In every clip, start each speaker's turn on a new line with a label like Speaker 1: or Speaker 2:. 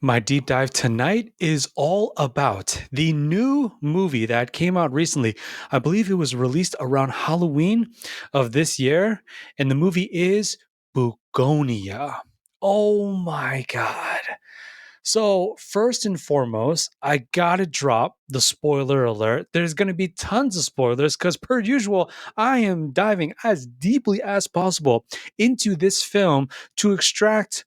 Speaker 1: My deep dive tonight is all about the new movie that came out recently. I believe it was released around Halloween of this year, and the movie is Bugonia. Oh my God. So, first and foremost, I gotta drop the spoiler alert. There's gonna be tons of spoilers because, per usual, I am diving as deeply as possible into this film to extract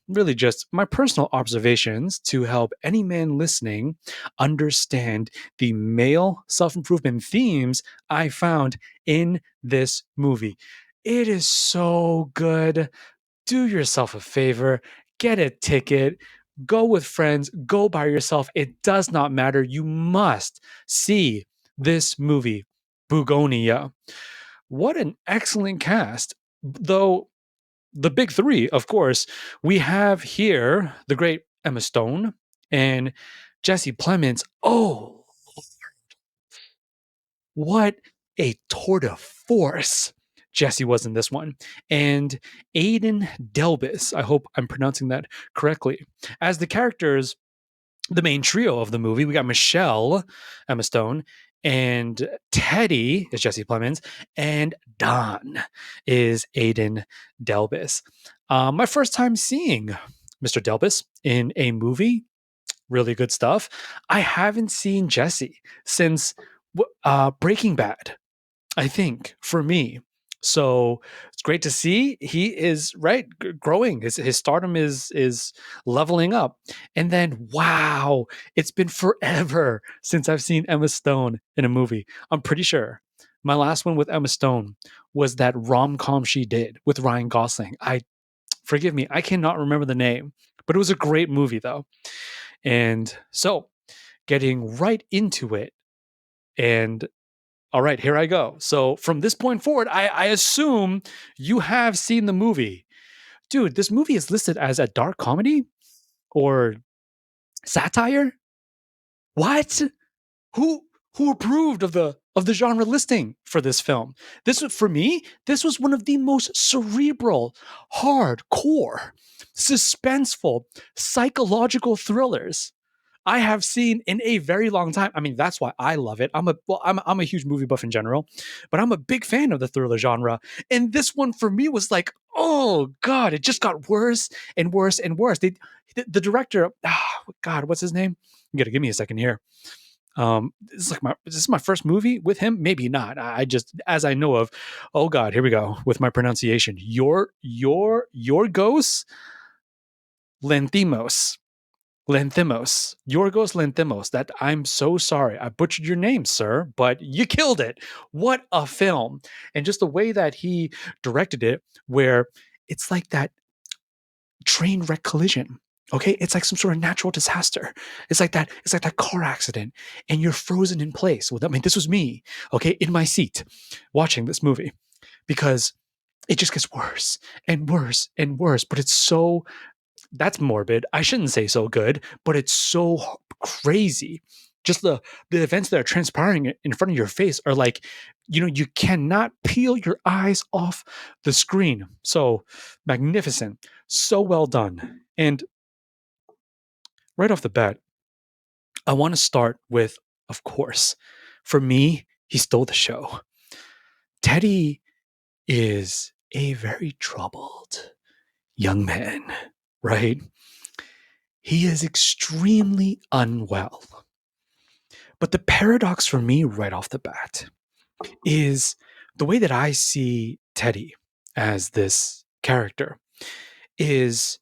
Speaker 1: really just my personal observations to help any man listening understand the male self improvement themes I found in this movie. It is so good. Do yourself a favor, get a ticket, go with friends, go by yourself. It does not matter. You must see this movie, Bugonia. What an excellent cast. Though the big three, of course, we have here the great Emma Stone and Jesse Plemons. Oh, what a tour de force Jesse was in this one. And Aiden Delbis, I hope I'm pronouncing that correctly. As the characters, the main trio of the movie, we got Michelle, Emma Stone, and Teddy is Jesse Plemons, and Don is Aiden Delbis. My first time seeing Mr. Delbis in a movie, really good stuff. I haven't seen Jesse since Breaking Bad, I think, for me. So it's great to see he is right growing. His stardom is leveling up. And then wow, it's been forever since I've seen Emma Stone in a movie. I'm pretty sure my last one with Emma Stone was that rom-com she did with Ryan Gosling. I forgive me, I cannot remember the name, but it was a great movie though. And so getting right into it, and all right, here I go. So from this point forward, I assume you have seen the movie. Dude, this movie is listed as a dark comedy or satire? What? Who who approved of the genre listing for this film? This was for me, this was one of the most cerebral, hardcore, suspenseful, psychological thrillers I have seen in a very long time. I mean, that's why I love it. I'm a huge movie buff in general, but I'm a big fan of the thriller genre. And this one for me was like, oh God, it just got worse and worse and worse. The director, God, what's his name? You got to give me a second here. This is my first movie with him. Maybe not. I just, as I know of. Oh God, here we go with my pronunciation. Your ghost Lanthimos. Lanthimos, Yorgos Lanthimos. That I'm so sorry. I butchered your name, sir, but you killed it. What a film. And just the way that he directed it, where it's like that train wreck collision. Okay, it's like some sort of natural disaster. It's like that car accident, and you're frozen in place. Well, I mean, this was me, okay, in my seat watching this movie because it just gets worse and worse and worse. But it's so that's morbid. I shouldn't say so good, but it's so crazy. Just the events that are transpiring in front of your face are like, you cannot peel your eyes off the screen. So magnificent, so well done. And right off the bat, I want to start with, of course, for me, he stole the show. Teddy is a very troubled young man, right? He is extremely unwell. But the paradox for me right off the bat is the way that I see Teddy as this character is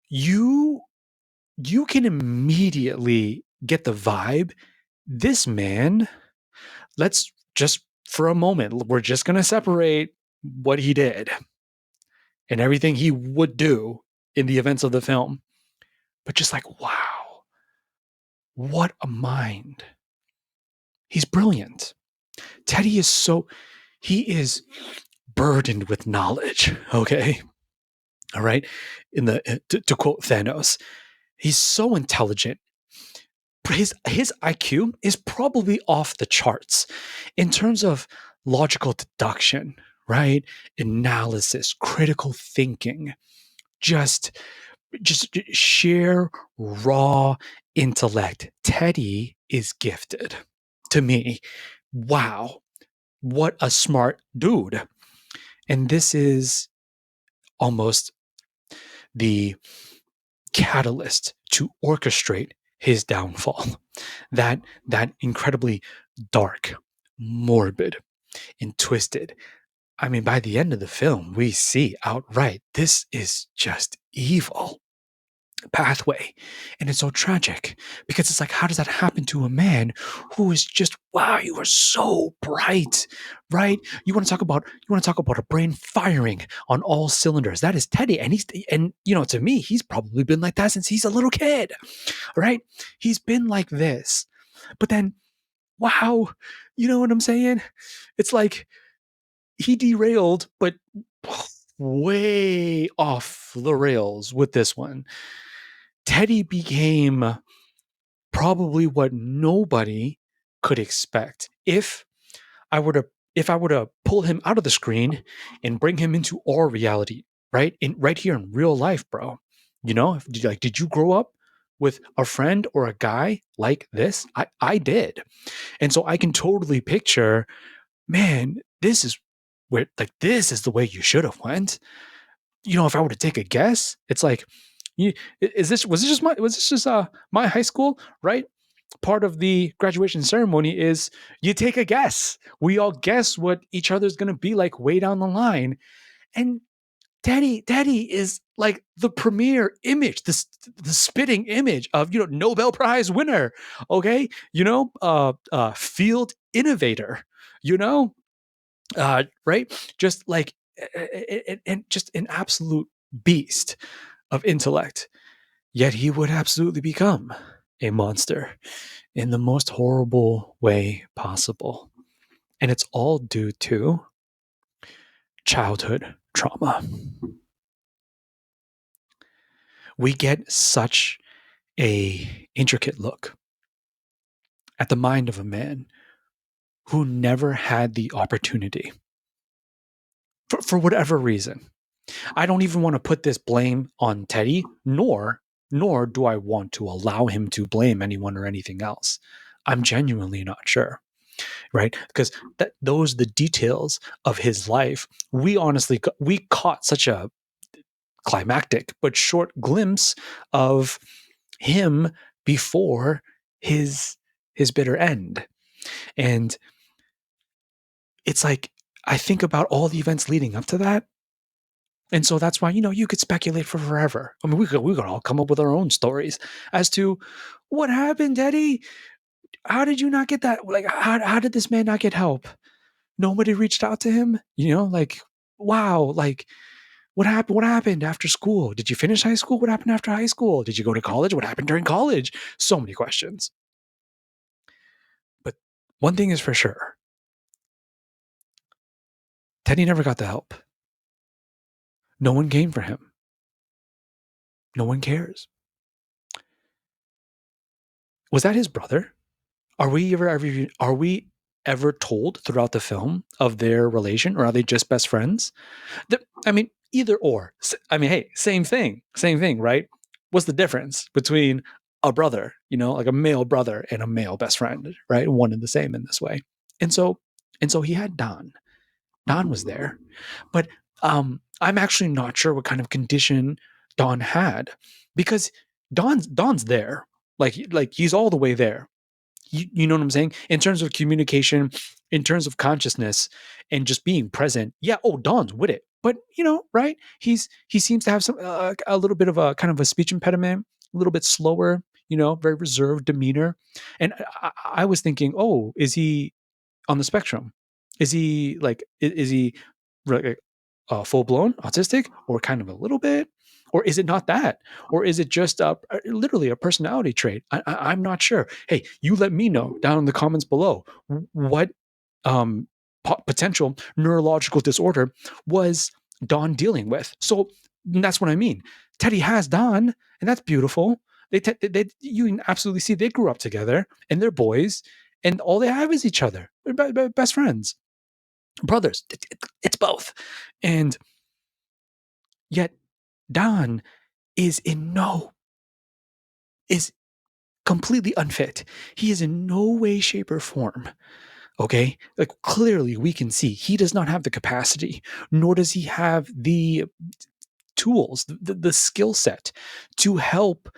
Speaker 1: you you can immediately get the vibe this man, let's just for a moment, we're just going to separate what he did and everything he would do in the events of the film. But just like, wow, what a mind. He's brilliant. Teddy is he is burdened with knowledge. Okay. All right. To quote Thanos, he's so intelligent. His IQ is probably off the charts in terms of logical deduction, right? Analysis, critical thinking, just just sheer raw intellect. Teddy is gifted to me. Wow, what a smart dude. And this is almost the catalyst to orchestrate his downfall. That incredibly dark, morbid, and twisted. I mean, by the end of the film, we see outright this is just evil pathway. And it's so tragic because it's like, how does that happen to a man who is just, wow, you are so bright, right? You want to talk about a brain firing on all cylinders. That is Teddy. And to me, he's probably been like that since he's a little kid, right? He's been like this. But then, wow, you know what I'm saying? It's like he derailed, but way off the rails with this one. Teddy became probably what nobody could expect. I were to if I were to pull him out of the screen and bring him into our reality, right here in real life, bro. Did you grow up with a friend or a guy like this? I did. And so I can totally picture, man, this is the way you should have went. If I were to take a guess, it's like, is this was this just my high school, right? Part of the graduation ceremony is you take a guess. We all guess what each other's going to be like way down the line. And Teddy is like the premier image, the spitting image of, Nobel Prize winner, okay? Field innovator, right? Just like, and just an absolute beast of intellect. Yet he would absolutely become a monster in the most horrible way possible. And it's all due to childhood trauma. We get such a intricate look at the mind of a man who never had the opportunity for whatever reason. I don't even want to put this blame on Teddy, nor do I want to allow him to blame anyone or anything else. I'm genuinely not sure, right? Because those are the details of his life. We caught such a climactic but short glimpse of him before his bitter end. And it's like, I think about all the events leading up to that. And so that's why, you could speculate for forever. I mean, we could all come up with our own stories as to what happened, Eddie. How did you not get that? Like, how did this man not get help? Nobody reached out to him, like, wow, like, what happened? What happened after school? Did you finish high school? What happened after high school? Did you go to college? What happened during college? So many questions. But one thing is for sure, Teddy never got the help. No one came for him. No one cares. Was that his brother? Are we ever told throughout the film of their relation, or are they just best friends? I mean, either or. I mean, hey, same thing, right? What's the difference between a brother, like a male brother and a male best friend, right? One and the same in this way. And so he had Don. Don was there, but I'm actually not sure what kind of condition Don had, because Don's there, like he's all the way there. You know what I'm saying? In terms of communication, in terms of consciousness, and just being present. Yeah. Oh, Don's with it, but right? He seems to have a little bit of a kind of a speech impediment, a little bit slower. Very reserved demeanor. And I was thinking, oh, is he on the spectrum? Is he like? Is he like, full blown autistic, or kind of a little bit? Or is it not that? Or is it just literally a personality trait? I'm not sure. Hey, you let me know down in the comments below what potential neurological disorder was Don dealing with. So that's what I mean. Teddy has Don, and that's beautiful. You can absolutely see they grew up together, and they're boys, and all they have is each other. They're best friends, brothers. It's both. And yet Don is is completely unfit. He is in no way, shape, or form. Okay. Like clearly we can see he does not have the capacity, nor does he have the tools, the skill set to help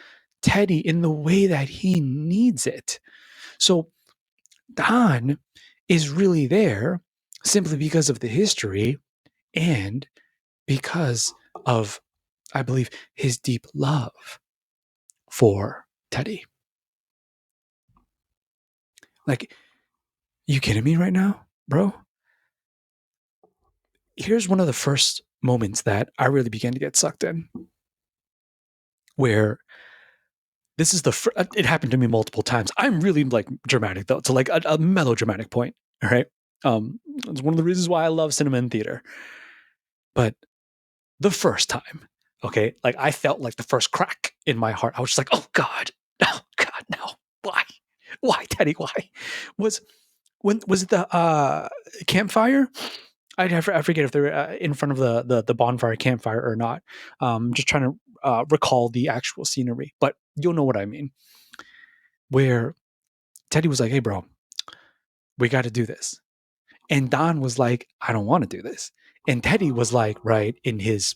Speaker 1: Teddy in the way that he needs it. So Don is really there simply because of the history and because of, I believe, his deep love for Teddy. Like, you kidding me right now, bro? Here's one of the first moments that I really began to get sucked in, where this is it happened to me multiple times. I'm really like dramatic though, to like a melodramatic point. All right. It's one of the reasons why I love cinema and theater. But the first time, okay, like I felt like the first crack in my heart. I was just like, oh God, no. Why, Teddy? Why? Was was it the campfire? I forget if they're in front of the bonfire campfire or not. Just trying to recall the actual scenery, but you'll know what I mean. Where Teddy was like, "Hey, bro, we got to do this," and Don was like, "I don't want to do this," and Teddy was like, right in his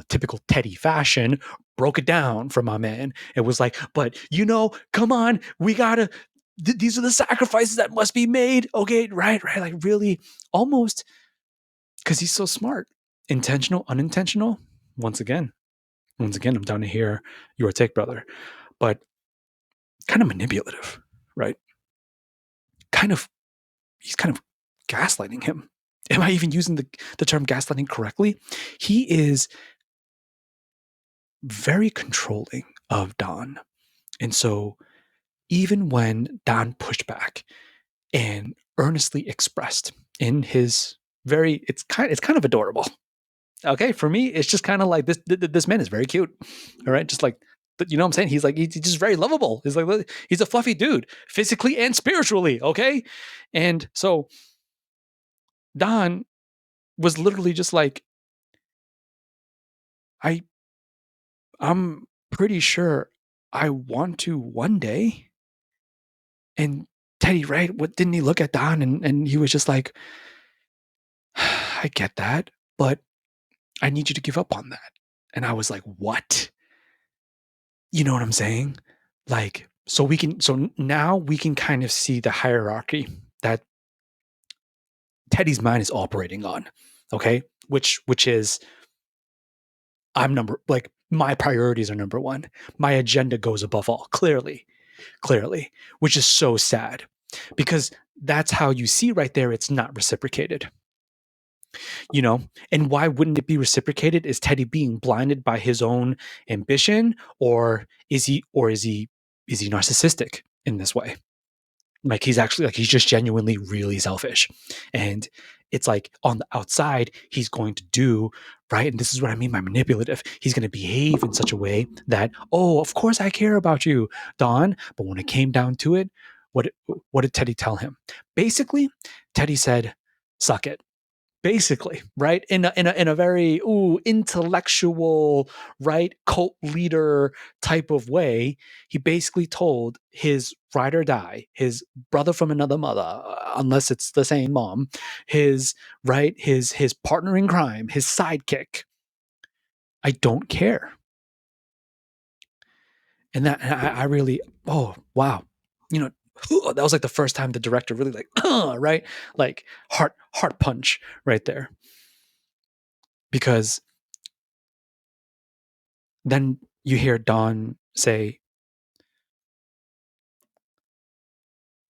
Speaker 1: typical Teddy fashion, broke it down for my man. It was like, "But come on, we gotta. These are the sacrifices that must be made." Okay, right, like really, almost because he's so smart. Intentional, unintentional. Once again, I'm down to hear your take, brother. But kind of manipulative, right? Kind of, he's kind of gaslighting him. Am I even using the term gaslighting correctly? He is very controlling of Don. And so even when Don pushed back and earnestly expressed in his it's kind of adorable. Okay, for me, it's just kind of like this man is very cute. All right, just like you know what I'm saying. He's just very lovable. He's a fluffy dude, physically and spiritually. Okay, and so Don was literally just like, I I'm pretty sure I want to one day. And Teddy, right? What didn't he look at Don and he was just like, I get that, but I need you to give up on that. And I was like, what? You know what I'm saying? Like, so now we can kind of see the hierarchy that Teddy's mind is operating on. Okay. Which is, like my priorities are number one. My agenda goes above all, clearly, which is so sad because that's how you see right there. It's not reciprocated. And why wouldn't it be reciprocated? Is Teddy being blinded by his own ambition, or is he narcissistic in this way? Like he's actually, like, he's just genuinely really selfish, and it's like on the outside he's going to do right, and this is what I mean by manipulative. He's going to behave in such a way that, oh, of course I care about you, Don, but when it came down to it, what what did Teddy tell him? Basically, Teddy said, suck it. Basically, right, in a very intellectual, right, cult leader type of way. He basically told his ride or die, his brother from another mother, unless it's the same mom, his partner in crime, his sidekick, I don't care. And I really, oh wow, you know that was like the first time the director really like right, like heart punch right there. Because then you hear Don say,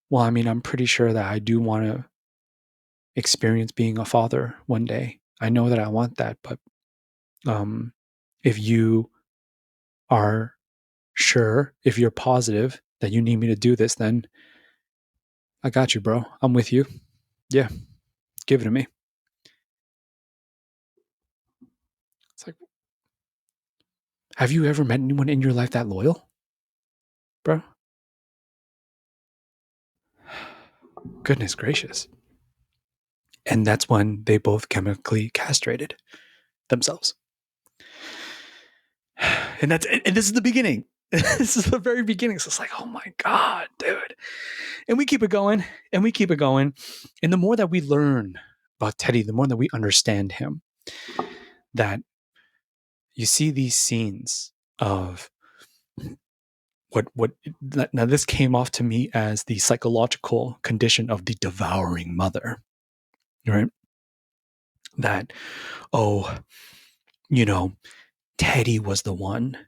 Speaker 1: well, I mean, I'm pretty sure that I do want to experience being a father one day. I know that I want that, but um, if you are sure, if you're positive that you need me to do this, then I got you, bro. I'm with you. Yeah, give it to me. It's like, have you ever met anyone in your life that loyal, bro? Goodness gracious. And that's when they both chemically castrated themselves. And this is the beginning. This is the very beginning. So it's like, oh my God, dude. And we keep it going and we keep it going. And the more that we learn about Teddy, the more that we understand him, that you see these scenes of what now this came off to me as the psychological condition of the devouring mother, right? That, oh, you know, Teddy was the one.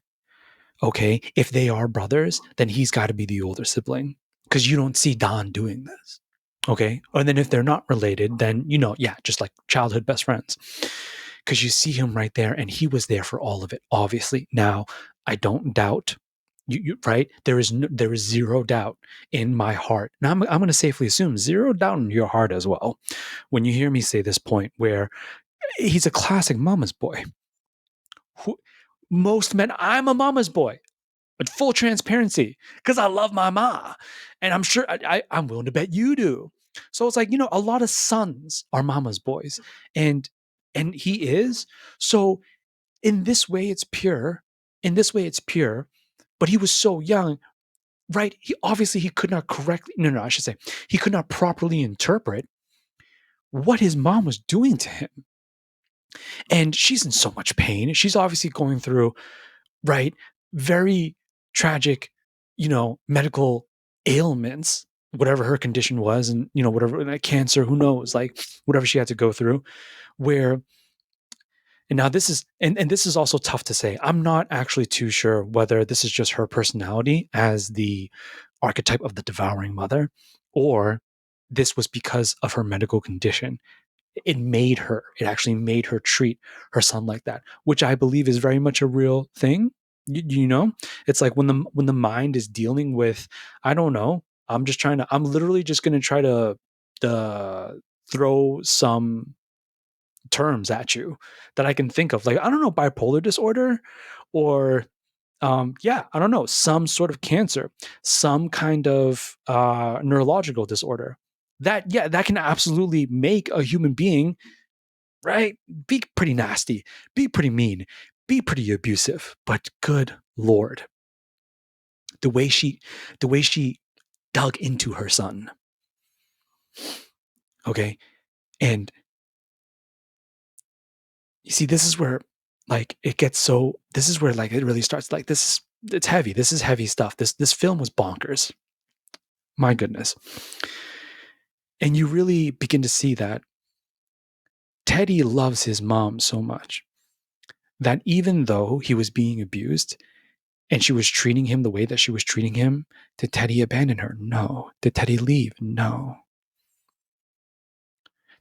Speaker 1: Okay, if they are brothers, then he's got to be the older sibling because you don't see Don doing this. Okay, and then if they're not related, then yeah, just like childhood best friends, because you see him right there, and he was there for all of it. Obviously, now I don't doubt you right. There is zero doubt in my heart. Now I'm going to safely assume zero doubt in your heart as well when you hear me say this point where he's a classic mama's boy. Most men, I'm a mama's boy. But full transparency, because I love my ma, and I'm sure I'm willing to bet you do. So it's like, a lot of sons are mama's boys, and he is. So in this way, it's pure. In this way, it's pure. But he was so young, right? He could not correctly. No, I should say he could not properly interpret what his mom was doing to him, and she's in so much pain. She's obviously going through, right, very tragic, medical ailments, whatever her condition was, and whatever, like cancer, who knows, like whatever she had to go through. Where, and now this is, and this is also tough to say. I'm not actually too sure whether this is just her personality as the archetype of the devouring mother, or this was because of her medical condition. It actually made her treat her son like that, which I believe is very much a real thing. It's like when the mind is dealing with, I don't know, I'm literally just going to try to throw some terms at you that I can think of, like, I don't know, bipolar disorder, or yeah, I don't know, some sort of cancer, some kind of neurological disorder that can absolutely make a human being, right, be pretty nasty, be pretty mean, be pretty abusive. But good Lord, the way she dug into her son. Okay. And you see, this is where, like, this is where, like, it really starts, like, it's heavy. This is heavy stuff. This film was bonkers. My goodness. And you really begin to see that Teddy loves his mom so much that even though he was being abused and she was treating him the way that she was treating him, did Teddy abandon her? No. Did Teddy leave? No.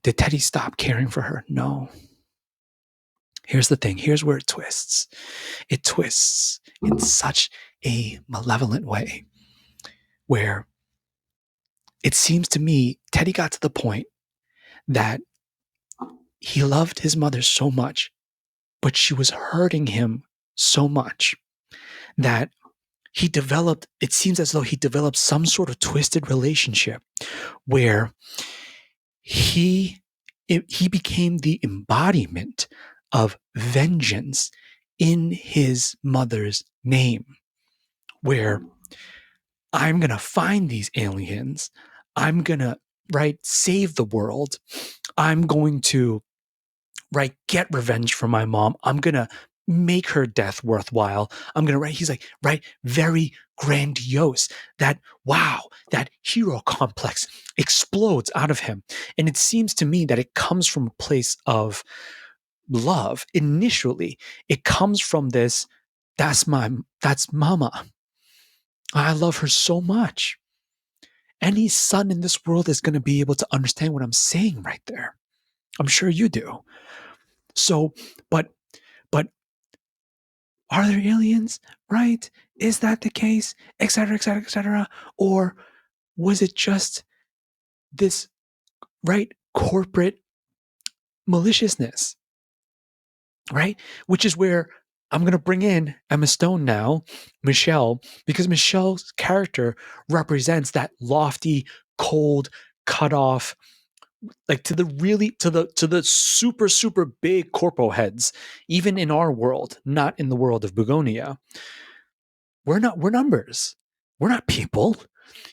Speaker 1: Did Teddy stop caring for her? No. Here's the thing. Here's where it twists. It twists in such a malevolent way where it seems to me Teddy got to the point that he loved his mother so much, but she was hurting him so much that it seems as though he developed some sort of twisted relationship where he became the embodiment of vengeance in his mother's name, where I'm going to find these aliens. I'm going to, right, save the world. I'm going to, right, get revenge for my mom. I'm going to make her death worthwhile. I'm going to, right, he's like, right, very grandiose. That, wow, that hero complex explodes out of him. And it seems to me that it comes from a place of love. Initially, it comes from this, that's mama. I love her so much. Any son in this world is going to be able to understand what I'm saying right there. I'm sure you do. So, but are there aliens? Right? Is that the case? Et cetera, et cetera, et cetera. Or was it just this, right, corporate maliciousness? Right? Which is where I'm going to bring in Emma Stone now, Michelle, because Michelle's character represents that lofty, cold, cut off, like to the really to the super super big corpo heads, even in our world, not in the world of Bugonia, we're numbers. We're not people.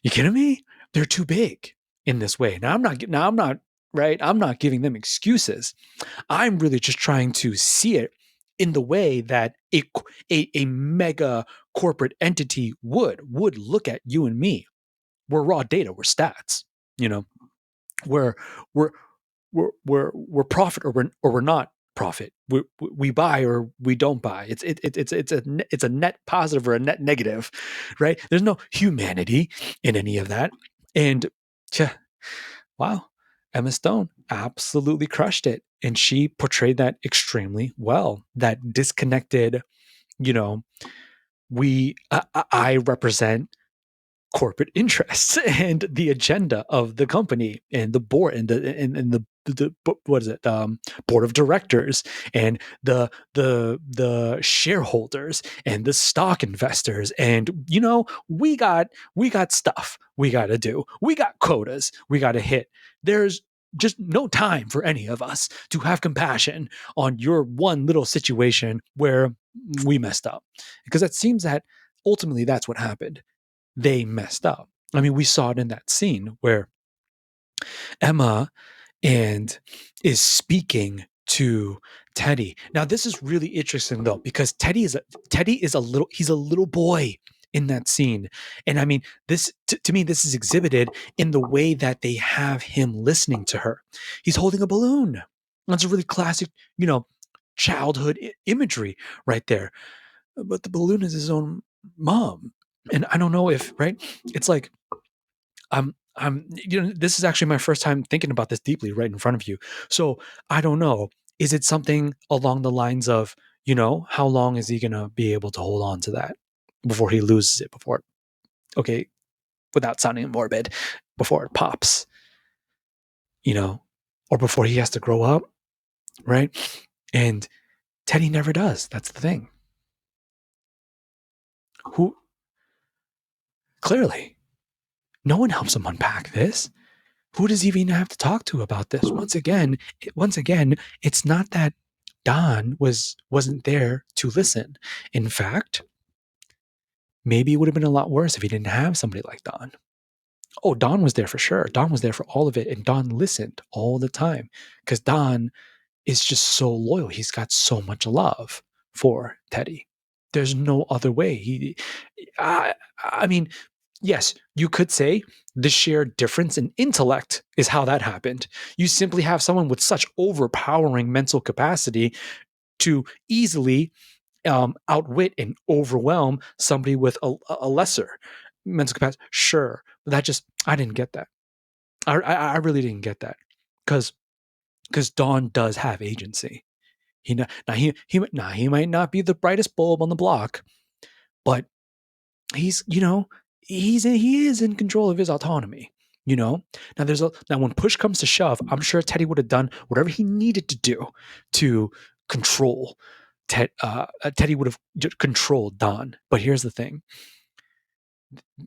Speaker 1: You kidding me? They're too big in this way. Now I'm not right. I'm not giving them excuses. I'm really just trying to see it in the way that a mega corporate entity would look at you and me. We're raw data. We're stats. You know, we're we're we're profit or we're not profit. We buy or we don't buy. It's a net positive or a net negative, right? There's no humanity in any of that. And yeah, wow, Emma Stone absolutely crushed it, and she portrayed that extremely well. That disconnected, you know, I represent corporate interests and the agenda of the company and the board and the what is it board of directors and the shareholders and the stock investors, and we got stuff we got to do, we got quotas we got to hit. There's just no time for any of us to have compassion on your one little situation where we messed up, because it seems that ultimately that's what happened. They messed up. I mean, we saw it in that scene where Emma and is speaking to Teddy. Now, this is really interesting though, because Teddy is a little he's a little boy in that scene. And I mean, this to me, this is exhibited in the way that they have him listening to her. He's holding a balloon. That's a really classic, childhood imagery right there. But the balloon is his own mom. And I don't know if, right? It's like this is actually my first time thinking about this deeply right in front of you. So I don't know. Is it something along the lines of, how long is he gonna be able to hold on to that before he loses it, before okay, without sounding morbid, before it pops, you know, or before he has to grow up, right? And Teddy never does. That's the thing. Who clearly no one helps him unpack this. Who does he even have to talk to about this? Once again, it's not that Don wasn't there to listen. In fact, maybe it would have been a lot worse if he didn't have somebody like Don. Oh, Don was there for sure. Don was there for all of it, and Don listened all the time because Don is just so loyal. He's got so much love for Teddy. There's no other way. I mean, yes, you could say the shared difference in intellect is how that happened. You simply have someone with such overpowering mental capacity to easily outwit and overwhelm somebody with a lesser mental capacity. Sure, but I didn't get that. I really didn't get that because Dawn does have agency. He might not be the brightest bulb on the block, but he's he is in control of his autonomy. Now when push comes to shove, I'm sure Teddy would have done whatever he needed to do to control Teddy would have controlled Don. But here's the thing: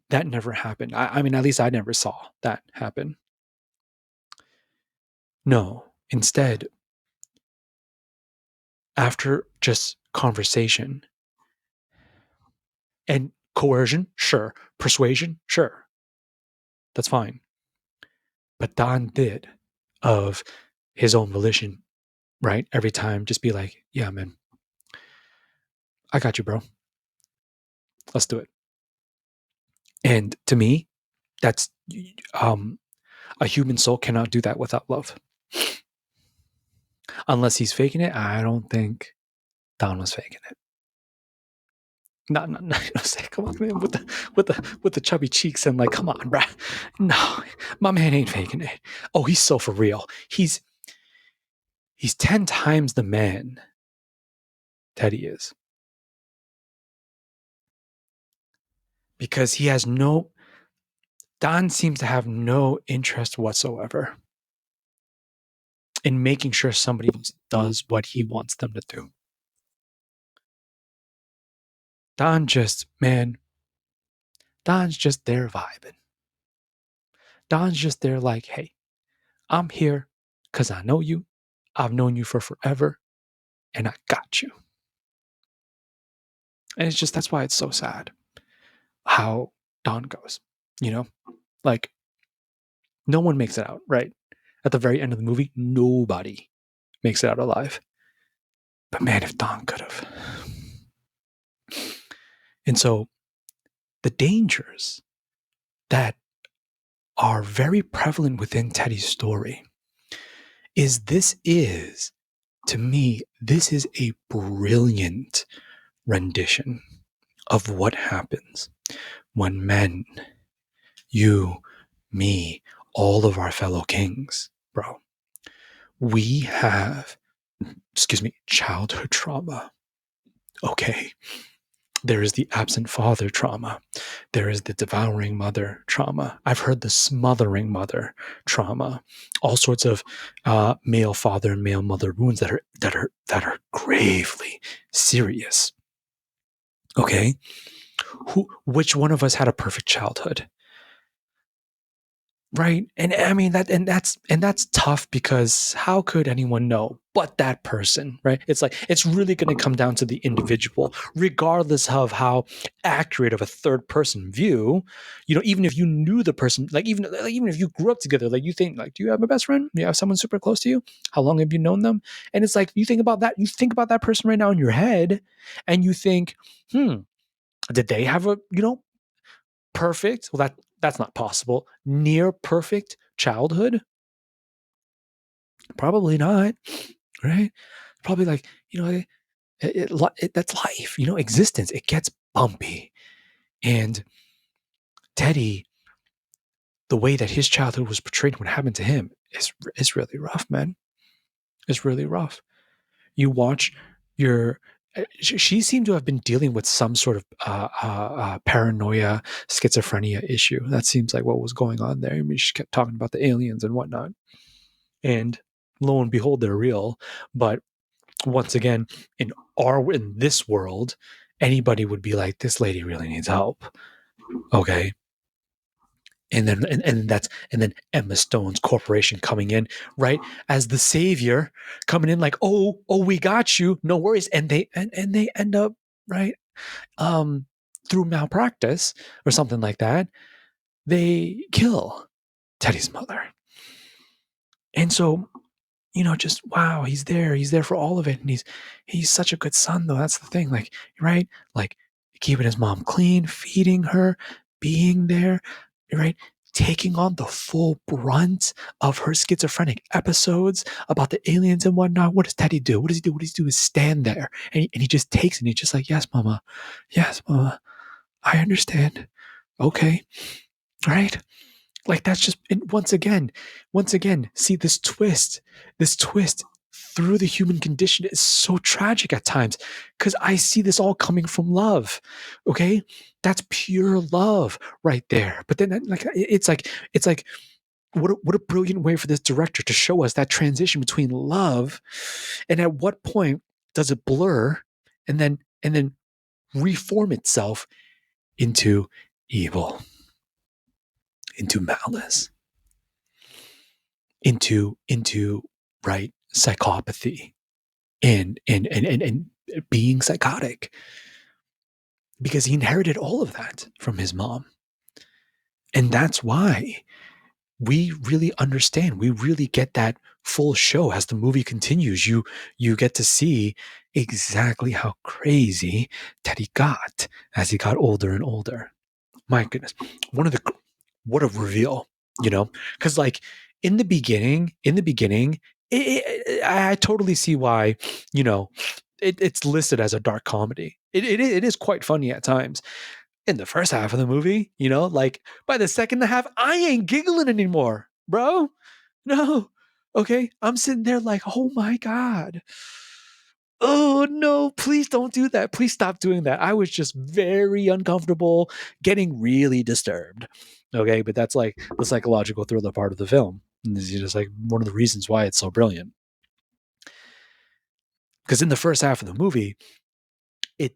Speaker 1: that never happened. I mean, at least I never saw that happen. No, instead, after just conversation and coercion, sure, persuasion, sure, that's fine. But Don did, of his own volition, right? Every time, just be like, yeah, man, I got you, bro. Let's do it. And to me, that's um, a human soul cannot do that without love. Unless he's faking it, I don't think Don was faking it. Not come on, man, with the chubby cheeks and like, come on, bruh. No, my man ain't faking it. Oh, he's so for real. He's 10 times the man Teddy is, because he has no. Don seems to have no interest whatsoever in making sure somebody else does what he wants them to do. Don just, man, Don's just there vibing. Don's just there like, hey, I'm here because I know you. I've known you for forever, and I got you. And it's just that's why it's so sad how Dawn goes. You know, like no one makes it out, right? At the very end of the movie, nobody makes it out alive. But man, if Dawn could have. And so the dangers that are very prevalent within Teddy's story is to me, this is a brilliant rendition of what happens when men, you, me, all of our fellow kings, bro, we have, childhood trauma. Okay. There is the absent father trauma. There is the devouring mother trauma. I've heard the smothering mother trauma. All sorts of male father and male mother wounds that are gravely serious. Okay, which one of us had a perfect childhood? Right. And I mean that's tough because how could anyone know but that person, right? It's like it's really going to come down to the individual, regardless of how accurate of a third person view, even if you knew the person, even if you grew up together, like you think like, do you have a best friend? Do you have someone super close to you? How long have you known them? And it's like you think about that person right now in your head and you think, did they have a, perfect? Well, that's not possible. Near perfect childhood? Probably not, right? Probably like, that's life, existence. It gets bumpy. And Teddy, the way that his childhood was portrayed, what happened to him is really rough, man. It's really rough. You watch your she seemed to have been dealing with some sort of paranoia, schizophrenia issue. That seems like what was going on there. I mean, she kept talking about the aliens and whatnot. And lo and behold, they're real. But once again, in this world, anybody would be like, this lady really needs help. Okay. And then Emma Stone's corporation coming in, right, as the savior, coming in like, oh, we got you, no worries, and they end up, right, through malpractice or something like that, they kill Teddy's mother. And so, just wow, he's there for all of it, and he's such a good son, though. That's the thing, like, right, like keeping his mom clean, feeding her, being there, right, taking on the full brunt of her schizophrenic episodes about the aliens and whatnot. What does Teddy do? What does he do? What does he do is stand there, and he just takes it, and he's just like, yes, mama, I understand. Okay, right, like that's just, and once again, see this twist through the human condition is so tragic at times because I see this all coming from love. Okay, that's pure love right there. But then, like, it's like what a brilliant way for this director to show us that transition between love, and at what point does it blur and then reform itself into evil, into malice, into right psychopathy, and being psychotic, because he inherited all of that from his mom. And that's why we really understand, we really get that full show as the movie continues. You get to see exactly how crazy Teddy got as he got older and older. My goodness, what a reveal, because like in the beginning, I totally see why, it's listed as a dark comedy. It is quite funny at times. In the first half of the movie, like by the second half, I ain't giggling anymore, bro. No. Okay. I'm sitting there like, oh my God. Oh no, please don't do that. Please stop doing that. I was just very uncomfortable, getting really disturbed. Okay. But that's like the psychological thriller part of the film. And this is just like one of the reasons why it's so brilliant. Because in the first half of the movie, it,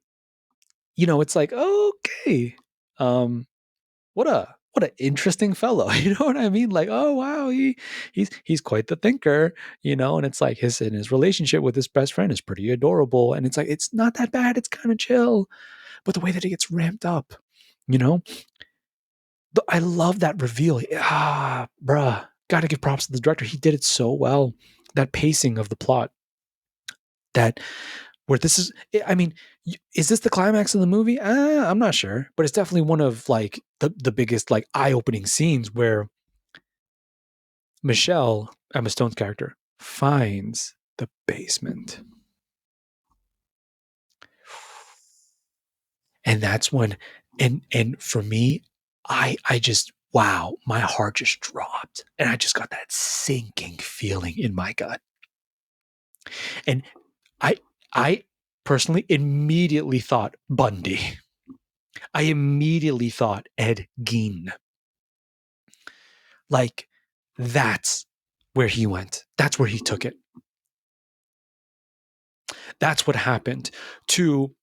Speaker 1: it's like, okay, what a what an interesting fellow. You know what I mean? Like, oh wow, he's quite the thinker, you know. And it's like his relationship with his best friend is pretty adorable. And it's like it's not that bad. It's kind of chill, but the way that it gets ramped up, you know, I love that reveal. Bruh, got to give props to the director. He did it so well. That pacing of the plot, that where this is, I mean, is this the climax of the movie? I'm not sure, but it's definitely one of like the biggest like eye-opening scenes where Michelle, Emma Stone's character, finds the basement. And that's when, and for me, I just, wow, my heart just dropped. And I just got that sinking feeling in my gut. And I I personally immediately thought Bundy. I immediately thought Ed Gein. Like, that's where he went. That's where he took it. That's what happened to,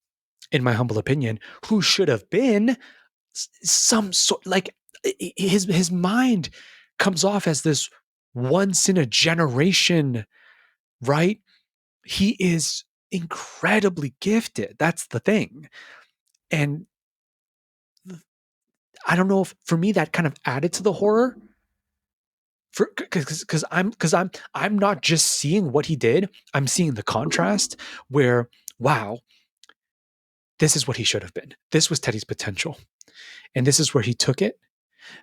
Speaker 1: in my humble opinion, who should have been some sort, like, his mind comes off as this once in a generation, right? He is incredibly gifted. That's the thing. And I don't know if for me that kind of added to the horror, for because I'm not just seeing what he did, I'm seeing the contrast where, wow, this is what he should have been. This was Teddy's potential. And this is where he took it,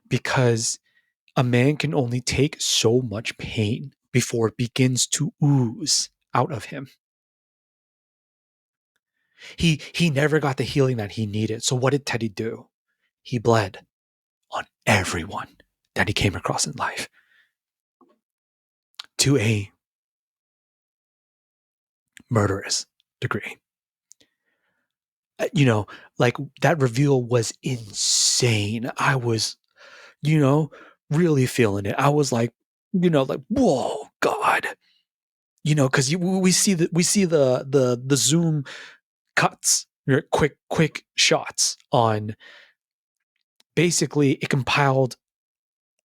Speaker 1: because a man can only take so much pain before it begins to ooze out of him. He never got the healing that he needed. So what did Teddy do? He bled on everyone that he came across in life to a murderous degree. You know, like that reveal was insane. I was, you know, really feeling it. I was like, you know, like, whoa, God, you know, because we see the zoom cuts, quick shots on, basically it compiled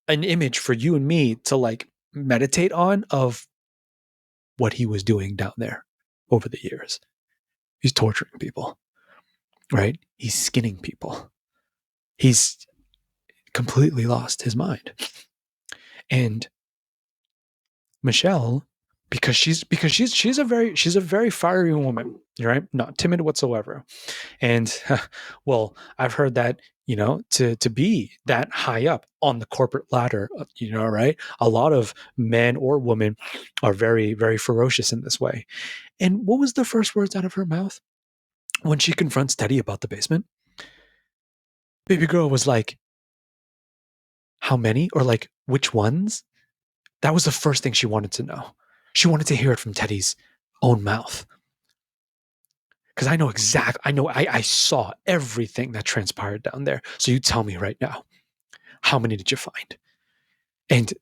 Speaker 1: an image for you and me to like meditate on of what he was doing down there over the years. He's torturing people, right? He's skinning people. He's completely lost his mind. And Michelle, because she's a very fiery woman, right? Not timid whatsoever. And well, I've heard that, you know, to be that high up on the corporate ladder, you know, right? A lot of men or women are very, very ferocious in this way. And what was the first words out of her mouth when she confronts Teddy about the basement? Baby girl was like, how many? Or like, which ones? That was the first thing she wanted to know. She wanted to hear it from Teddy's own mouth. Because I know exactly, I saw everything that transpired down there. So you tell me right now, how many did you find? And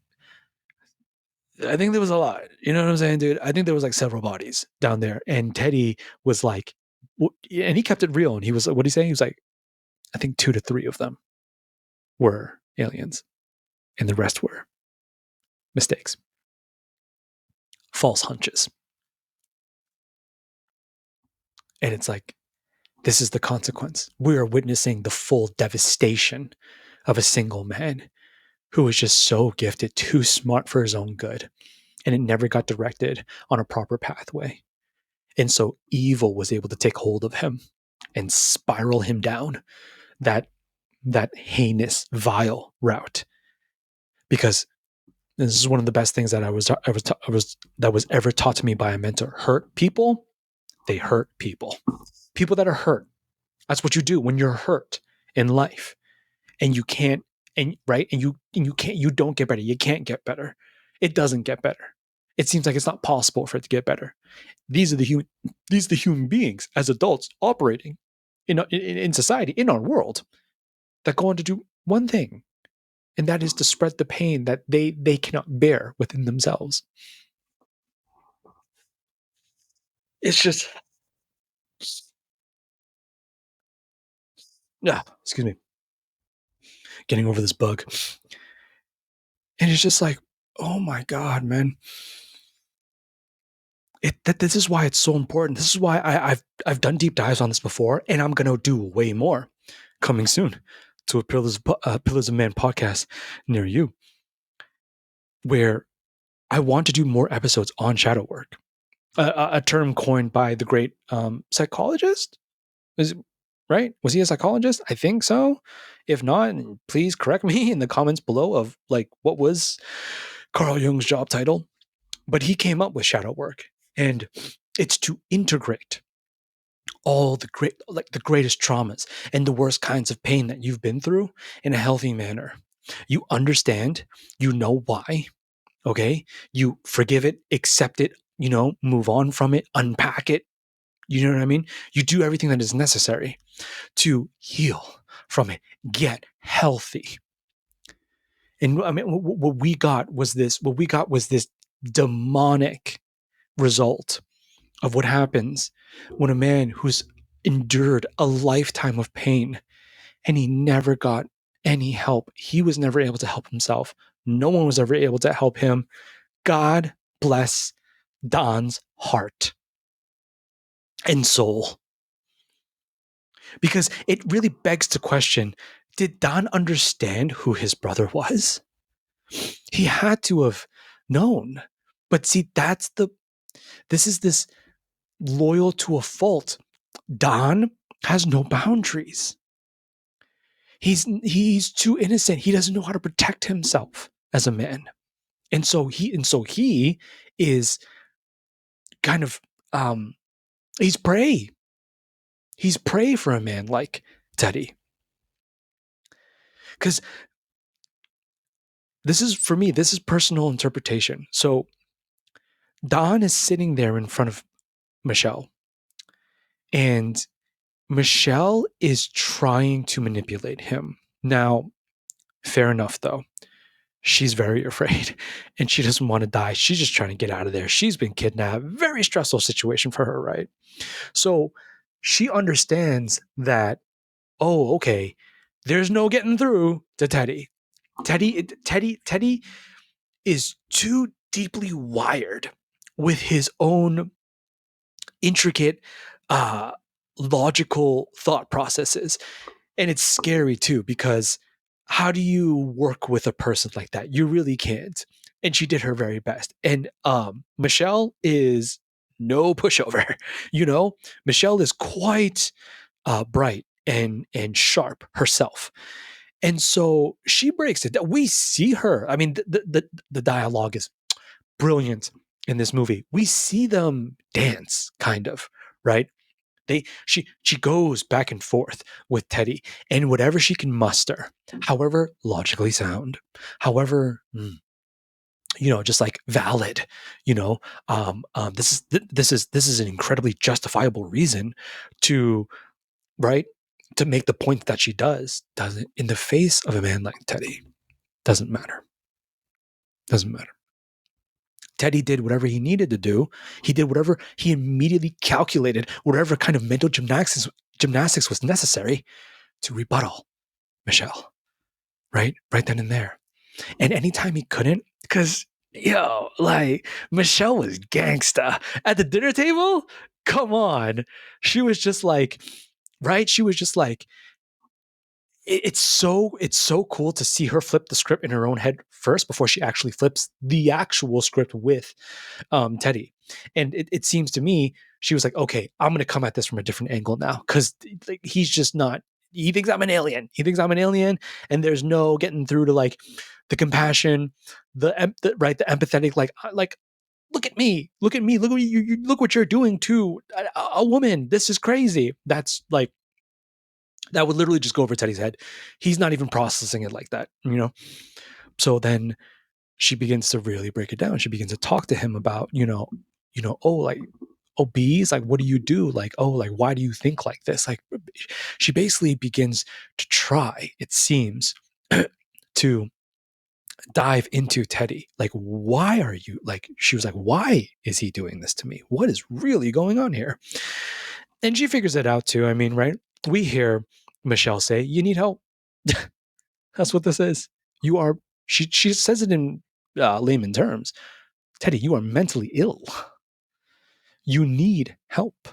Speaker 1: I think there was a lot. You know what I'm saying, dude? I think there was like several bodies down there. And Teddy was like, and he kept it real. And he was, what did he say? He was like, I think 2 to 3 of them were aliens, and the rest were mistakes, false hunches. And it's like, this is the consequence. We are witnessing the full devastation of a single man who was just so gifted, too smart for his own good. And it never got directed on a proper pathway. And so evil was able to take hold of him and spiral him down that heinous, vile route. Because this is one of the best things that that was ever taught to me by a mentor. Hurt people, they hurt people. People that are hurt. That's what you do when you're hurt in life, and you can't, and right, and you can't, you don't get better. You can't get better. It doesn't get better. It seems like it's not possible for it to get better. These are the human beings as adults operating in society, in our world, that go on to do one thing, and that is to spread the pain that they cannot bear within themselves. It's just, yeah, excuse me. getting over this bug. And it's just like, oh my God, man. This is why it's so important. This is why I've done deep dives on this before, and I'm gonna do way more coming soon to a Pillars of Man podcast near you, where I want to do more episodes on shadow work, a term coined by the great psychologist. Is right? Was he a psychologist? I think so. If not, please correct me in the comments below of like what was Carl Jung's job title. But he came up with shadow work, and it's to integrate all the the greatest traumas and the worst kinds of pain that you've been through in a healthy manner. You understand, you know why, okay? You forgive it, accept it, move on from it, unpack it. You know what I mean? You do everything that is necessary to heal from it, get healthy. And I mean, what we got was this demonic result of what happens when a man who's endured a lifetime of pain and he never got any help. He was never able to help himself. No one was ever able to help him. God bless Don's heart and soul. Because it really begs to question, did Don understand who his brother was? He had to have known. But see, this is this loyal to a fault. Don has no boundaries. He's too innocent. He doesn't know how to protect himself as a man. And so he is kind of he's prey. He's prey for a man like Teddy. Because this is personal interpretation. So Don is sitting there in front of Michelle, and Michelle is trying to manipulate him. Now, fair enough, though. She's very afraid and she doesn't want to die. She's just trying to get out of there. She's been kidnapped. Very stressful situation for her, right? So she understands that, oh, okay, there's no getting through to Teddy. Teddy is too deeply wired with his own intricate, logical thought processes. And it's scary too, because how do you work with a person like that? You really can't. And she did her very best. And Michelle is no pushover. Michelle is quite bright and sharp herself. And so she breaks it. We see her. I mean, the dialogue is brilliant in this movie. We see them dance, kind of, right? She goes back and forth with Teddy, and whatever she can muster, however logically sound, however just like valid, this is an incredibly justifiable reason to right to make the point that she doesn't in the face of a man like Teddy. Doesn't matter. Teddy did whatever he needed to do. He did whatever he immediately calculated, whatever kind of mental gymnastics was necessary to rebuttal Michelle, right then and there. And anytime he couldn't, because Michelle was gangsta at the dinner table. Come on, she was just like, right? She was just like, it's so cool to see her flip the script in her own head first before she actually flips the actual script with Teddy. And it seems to me she was like, okay, I'm going to come at this from a different angle now, because he's just not. He thinks I'm an alien. And there's no getting through to like the compassion, the empathetic, like look at me, look what you look what you're doing to a woman. This is crazy. That's like. That would literally just go over Teddy's head. He's not even processing it like that, So then she begins to really break it down. She begins to talk to him about, bees, like, what do you do? Like, like, why do you think like this? Like, she basically begins to try, it seems, to dive into Teddy. Like, why are you, like, she was like, why is he doing this to me? What is really going on here? And she figures it out too. I mean, right? We hear Michelle say, you need help. That's what this is. You are, she says it in layman terms. Teddy, you are mentally ill. You need help.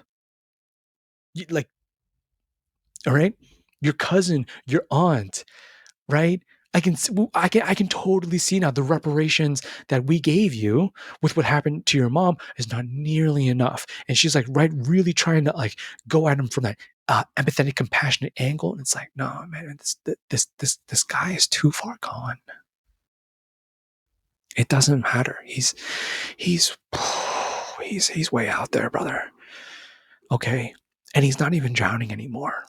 Speaker 1: Like, all right? Your cousin, your aunt, right? I can totally see now the reparations that we gave you with what happened to your mom is not nearly enough. And she's like, right, really trying to like go at him from that empathetic, compassionate angle. And it's like, no, man, this guy is too far gone. It doesn't matter. He's he's way out there, brother. Okay. And he's not even drowning anymore.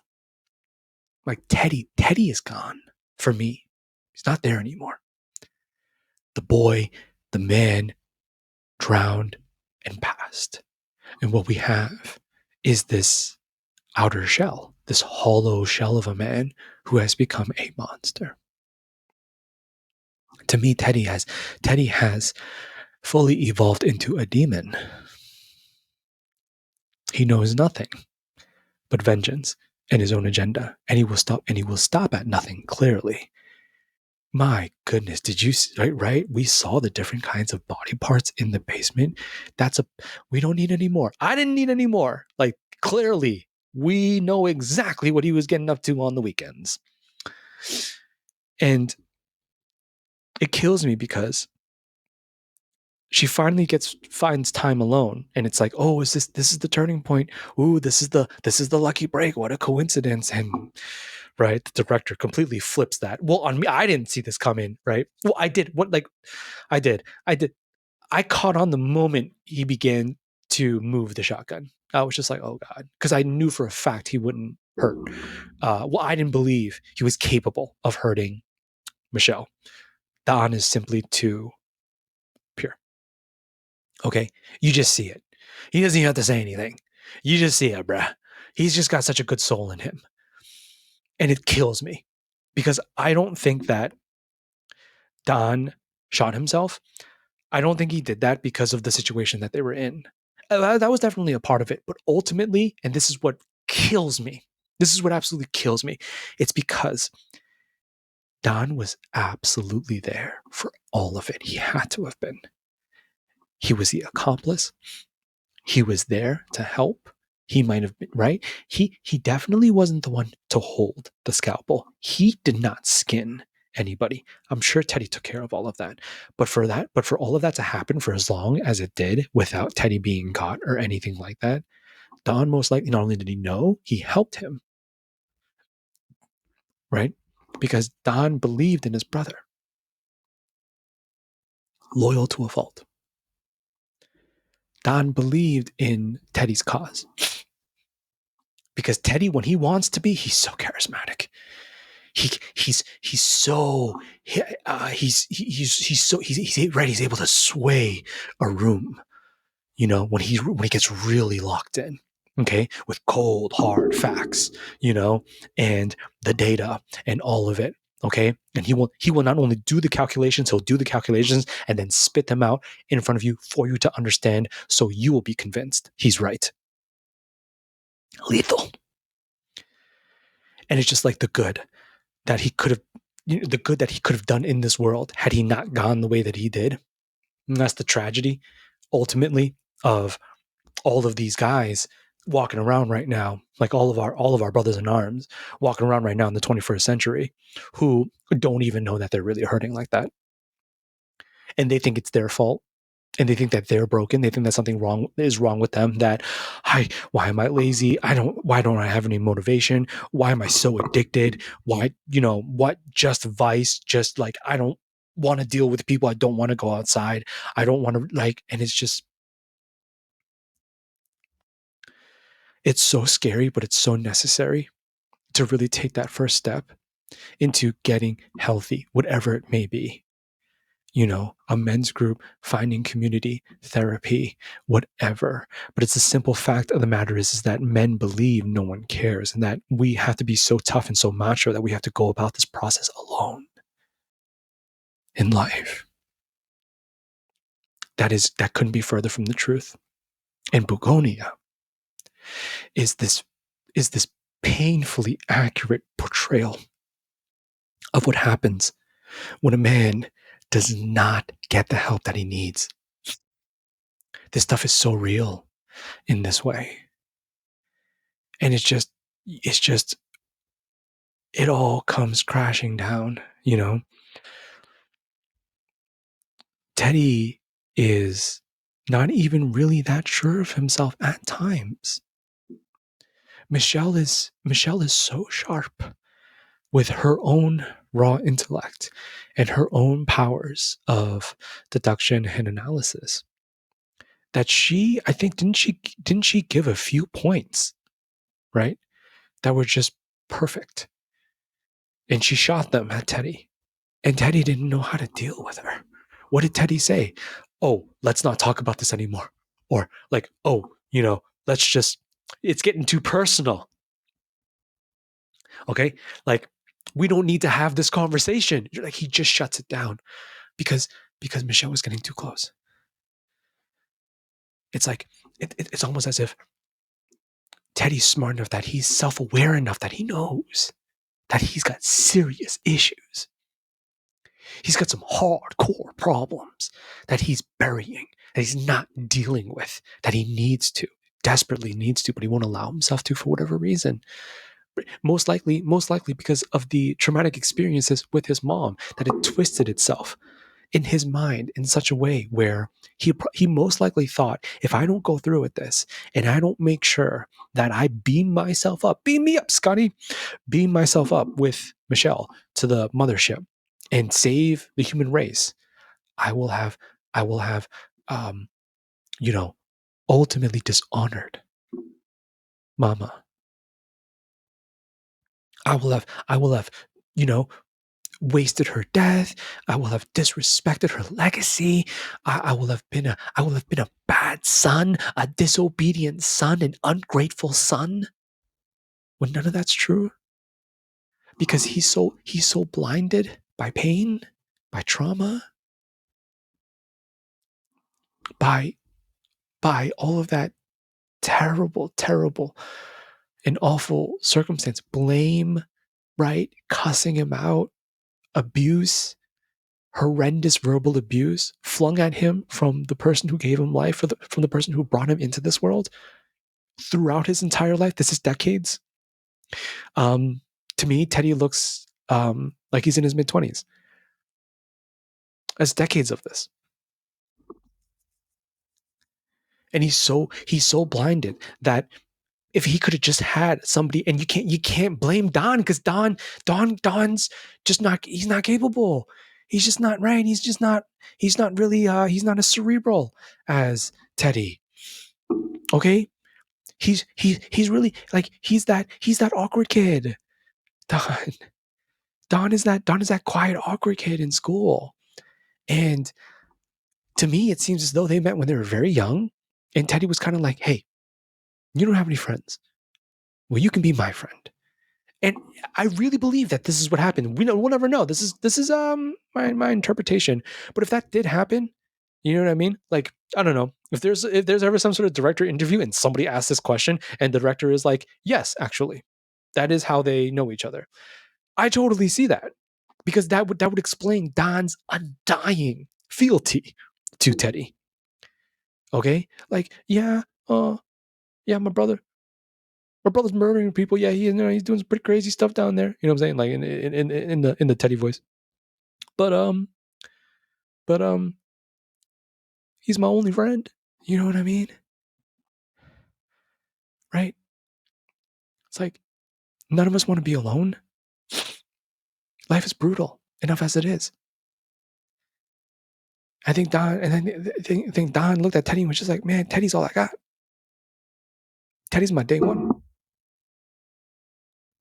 Speaker 1: Like Teddy is gone for me. He's not there anymore. The boy, the man drowned and passed. And what we have is this outer shell, this hollow shell of a man who has become a monster. To me, Teddy has fully evolved into a demon. He knows nothing but vengeance and his own agenda, and he will stop at nothing, clearly. My goodness, did you right? We saw the different kinds of body parts in the basement. We don't need any more. I didn't need any more. Like, clearly, we know exactly what he was getting up to on the weekends. And it kills me because she finally finds time alone, and it's like, oh, this is the turning point. Ooh, this is the lucky break. What a coincidence. And right, the director completely flips that. Well, on me, I didn't see this coming, right? Well, I did. I did. I caught on the moment he began to move the shotgun. I was just like, oh God, because I knew for a fact he wouldn't hurt. Well, I didn't believe he was capable of hurting Michelle. Don is simply too pure. Okay, you just see it. He doesn't even have to say anything. You just see it, bruh. He's just got such a good soul in him. And it kills me because I don't think that Don shot himself. I don't think he did that because of the situation that they were in. That was definitely a part of it. But ultimately, and this is what kills me, this is what absolutely kills me, it's because Don was absolutely there for all of it. He had to have been. He was the accomplice. He was there to help. He might have been, right? He definitely wasn't the one to hold the scalpel. He did not skin anybody. I'm sure Teddy took care of all of that. But for all of that to happen for as long as it did without Teddy being caught or anything like that, Don most likely not only did he know, he helped him. Right? Because Don believed in his brother. Loyal to a fault. Don believed in Teddy's cause. Because Teddy, when he wants to be, he's so charismatic. He's so right. He's able to sway a room, when he gets really locked in, okay, with cold hard facts, and the data and all of it, okay. And he will not only do the calculations, he'll do the calculations and then spit them out in front of you for you to understand, so you will be convinced he's right. Lethal. And it's just like the good that he could have done in this world had he not gone the way that he did. And that's the tragedy, ultimately, of all of these guys walking around right now, like all of our brothers in arms walking around right now in the 21st century, who don't even know that they're really hurting like that, and they think it's their fault. And they think that they're broken. They think that something is wrong with them. That why am I lazy? Why don't I have any motivation? Why am I so addicted? Why, what, just vice? Just like, I don't want to deal with people. I don't want to go outside. I don't want to and it's so scary, but it's so necessary to really take that first step into getting healthy, whatever it may be. A men's group, finding community, therapy, whatever. But it's the simple fact of the matter is that men believe no one cares, and that we have to be so tough and so macho that we have to go about this process alone in life. That couldn't be further from the truth. And Bugonia is this painfully accurate portrayal of what happens when a man does not get the help that he needs. This stuff is so real in this way. And it's just, it all comes crashing down, you know? Teddy is not even really that sure of himself at times. Michelle is so sharp with her own raw intellect and her own powers of deduction and analysis that she, I think, didn't she give a few points, right, that were just perfect, and she shot them at Teddy, and Teddy didn't know how to deal with her. What did Teddy say? Oh, let's not talk about this anymore. Or like, oh, let's just, it's getting too personal. Okay. Like, we don't need to have this conversation. You're like, he just shuts it down because Michelle was getting too close. It's like, it's almost as if Teddy's smart enough that he's self-aware enough that he knows that he's got serious issues. He's got some hardcore problems that he's burying, that he's not dealing with, that he needs to, desperately needs to, but he won't allow himself to for whatever reason. Most likely because of the traumatic experiences with his mom, that it twisted itself in his mind in such a way where he most likely thought, if I don't go through with this and I don't make sure that I beam me up, Scotty, beam myself up with Michelle to the mothership and save the human race, I will have, um, ultimately dishonored Mama. I will have, wasted her death. I will have disrespected her legacy. I will have been a bad son, a disobedient son, an ungrateful son. When none of that's true, because he's so blinded by pain, by trauma, by all of that terrible, terrible and awful circumstance, blame, right? Cussing him out, abuse, horrendous verbal abuse flung at him from the person who gave him life, from the person who brought him into this world throughout his entire life. This is decades. To me, Teddy looks like he's in his mid-20s. That's decades of this. And he's so blinded that if he could have just had somebody, and you can't blame Don, because Don's just not, he's not capable. He's just not right. He's not really he's not as cerebral as Teddy. Okay? He's really like, he's that awkward kid. Don is that quiet, awkward kid in school. And to me, it seems as though they met when they were very young, and Teddy was kind of like, hey, you don't have any friends. Well, you can be my friend. And I really believe that this is what happened. We'll never know. This is my interpretation. But if that did happen, you know what I mean? Like, I don't know. If there's ever some sort of director interview and somebody asks this question and the director is like, yes, actually, that is how they know each other. I totally see that, because that would explain Don's undying fealty to Teddy. Okay? Like, yeah, my brother's murdering people. Yeah, he's doing some pretty crazy stuff down there. You know what I'm saying? Like in the Teddy voice. But he's my only friend. You know what I mean? Right? It's like, none of us want to be alone. Life is brutal enough as it is. I think Don looked at Teddy and was just like, man, Teddy's all I got. Teddy's my day one.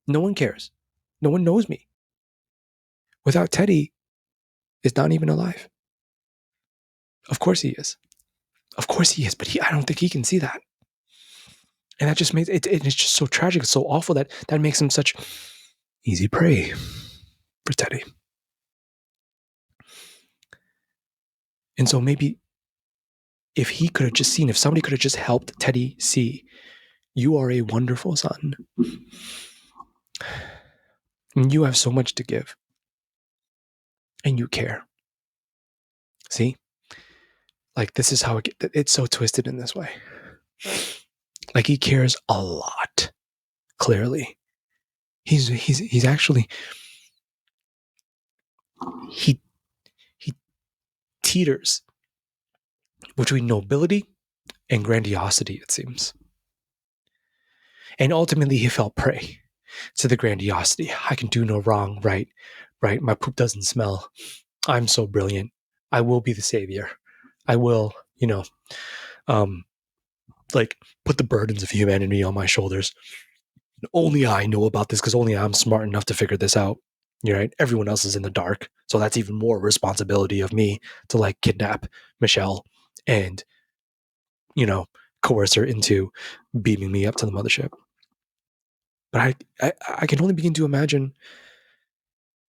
Speaker 1: No one cares. No one knows me. Without Teddy, is Don even alive? Of course he is. Of course he is, but I don't think he can see that. And that just makes it, it's just so tragic. It's so awful that makes him such easy prey for Teddy. And so maybe if he could have just seen, if somebody could have just helped Teddy see, you are a wonderful son. And you have so much to give. and you care. See? Like, this is how it's so twisted in this way. Like, he cares a lot, clearly. He's actually, he teeters between nobility and grandiosity, it seems. And ultimately, he fell prey to the grandiosity. I can do no wrong, right? Right? My poop doesn't smell. I'm so brilliant. I will be the savior. I will, um, like, put the burdens of humanity on my shoulders. Only I know about this because only I'm smart enough to figure this out. Right? Everyone else is in the dark. So that's even more responsibility of me to, like, kidnap Michelle and, coerce her into beaming me up to the mothership. But I can only begin to imagine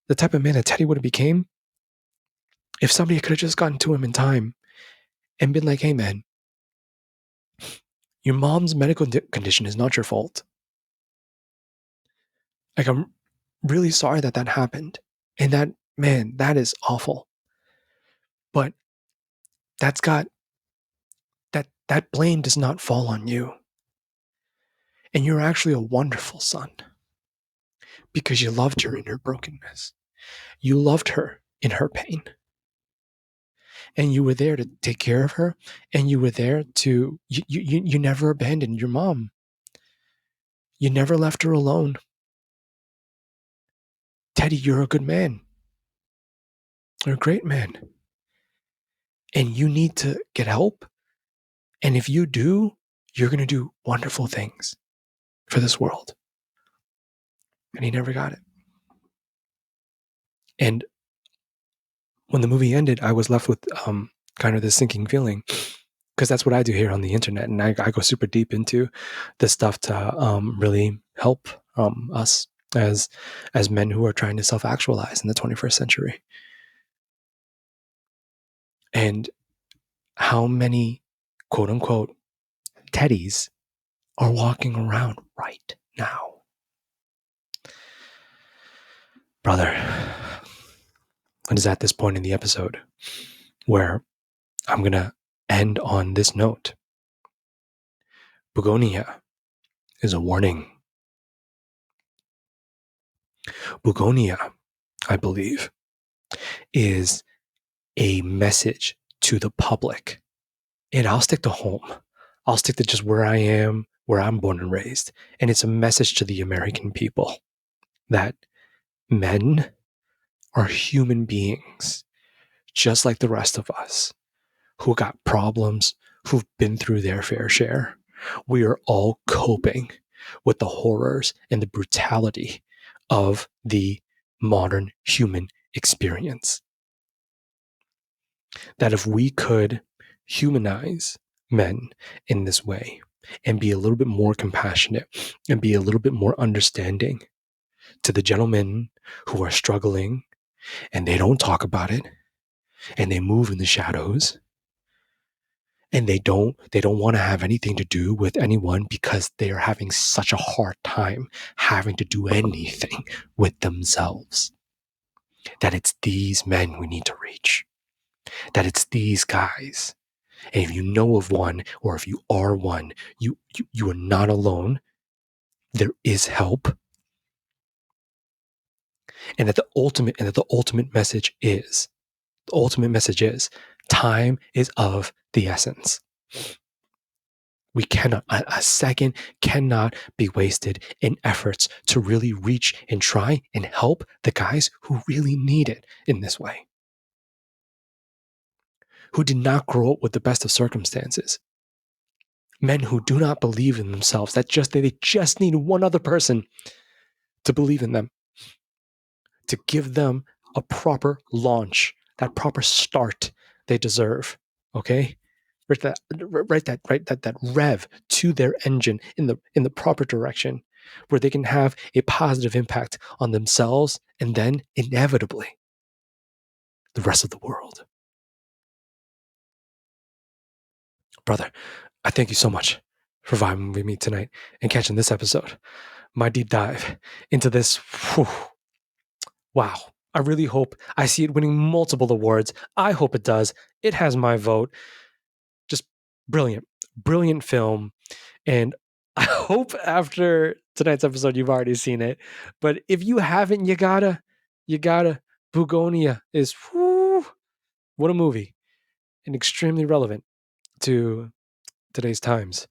Speaker 1: the type of man that Teddy would have became if somebody could have just gotten to him in time and been like, hey, man, your mom's medical condition is not your fault. Like, I'm really sorry that happened. And that is awful. But that blame does not fall on you. And you're actually a wonderful son because you loved her in her brokenness. You loved her in her pain. And you were there to take care of her. And you were there to, you never abandoned your mom. You never left her alone. Teddy, you're a good man. You're a great man. And you need to get help. And if you do, you're going to do wonderful things for this world. And he never got it. And when the movie ended, I was left with kind of this sinking feeling, because that's what I do here on the internet. And I go super deep into this stuff to really help us as men who are trying to self-actualize in the 21st century. And how many quote unquote Teddies are walking around right now? Brother, it is at this point in the episode where I'm going to end on this note. Bugonia is a warning. Bugonia, I believe, is a message to the public. And I'll stick to home. I'll stick to just where I am, where I'm born and raised. And it's a message to the American people that men are human beings, just like the rest of us, who got problems, who've been through their fair share. We are all coping with the horrors and the brutality of the modern human experience. That if we could humanize men in this way and be a little bit more compassionate and be a little bit more understanding to the gentlemen who are struggling and they don't talk about it and they move in the shadows and they don't want to have anything to do with anyone because they are having such a hard time having to do anything with themselves, that it's these men we need to reach, that it's these guys. And if you know of one, or if you are one, you are not alone. There is help. And that the ultimate message is time is of the essence. We cannot, a second cannot be wasted in efforts to really reach and try and help the guys who really need it in this way, who did not grow up with the best of circumstances. Men who do not believe in themselves, that they just need one other person to believe in them, to give them a proper launch, that proper start they deserve. Okay? That rev to their engine in the proper direction, where they can have a positive impact on themselves and then inevitably the rest of the world. Brother, I thank you so much for vibing with me tonight and catching this episode, my deep dive into this. Wow.
Speaker 2: I really hope I see it winning multiple awards. I hope it does. It has my vote. Just brilliant, brilliant film. And I hope after tonight's episode you've already seen it. But if you haven't, you gotta. Bugonia is whew, what a movie, and extremely relevant to today's times.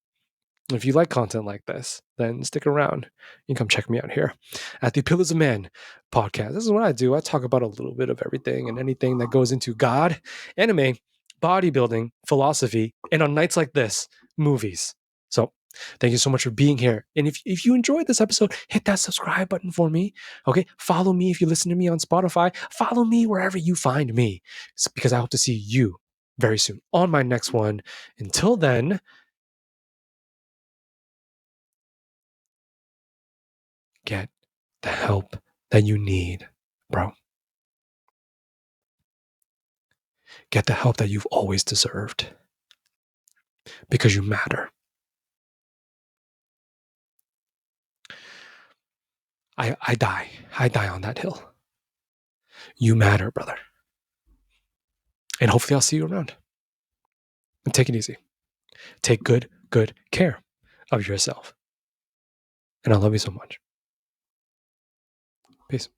Speaker 2: If you like content like this, then stick around. You can come check me out here at the Pillars of Man podcast. This is what I do. I talk about a little bit of everything and anything that goes into God, anime, bodybuilding, philosophy, and on nights like this, movies. So thank you so much for being here. And if you enjoyed this episode, hit that subscribe button for me. Okay. Follow me if you listen to me on Spotify. Follow me wherever you find me, because I hope to see you very soon on my next one. Until then, get the help that you need, bro. Get the help that you've always deserved, because you matter. I die. I die on that hill. You matter, brother. And hopefully I'll see you around. And take it easy. Take good care of yourself. And I love you so much. Peace.